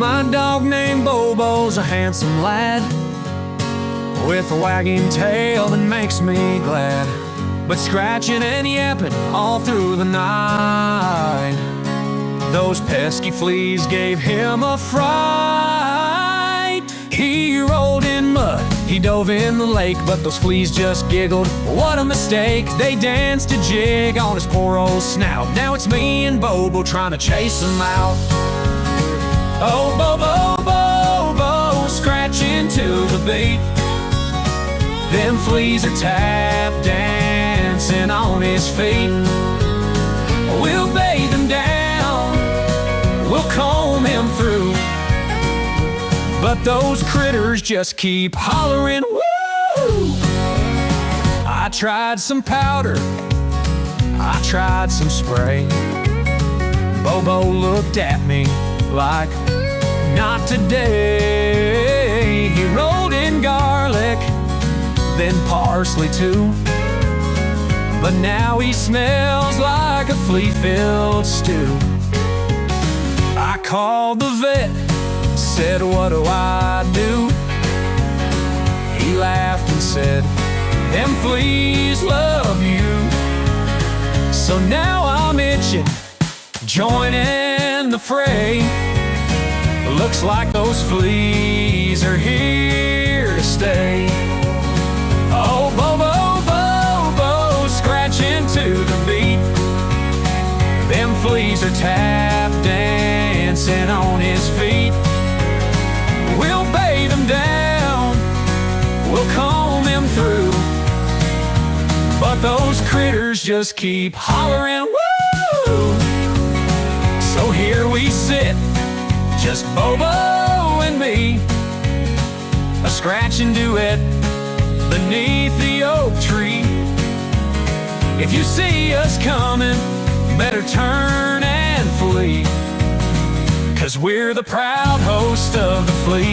My dog named Bobo's a handsome lad with a wagging tail that makes me glad, but scratching and yapping all through the night. Those pesky fleas gave him a fright. He rolled in mud, he dove in the lake, but those fleas just giggled. What a mistake! They danced a jig on his poor old snout. Now it's me and Bobo trying to chase him out. Oh, Bobo, Bobo, scratching to the beat. Them fleas are tap dancing on his feet. We'll bathe him down, we'll comb him through, but those critters just keep hollering, woo! I tried some powder, I tried some spray. Bobo looked at me like, not today. He rolled in garlic, then parsley too, but now he smells like a flea-filled stew. I called the vet, said, what do I do? He laughed and said, them fleas love you. So now I'm itching, joining the fray. Looks like those fleas are here to stay. Oh, Bobo, Bobo, scratching to the beat. Them fleas are tap dancing on his feet. We'll bathe him down, we'll comb him through, but those critters just keep hollering, woo! So here we sit, just Bobo and me, a scratching duet beneath the oak tree. If you see us coming, better turn and flee, 'cause we're the proud host of the flea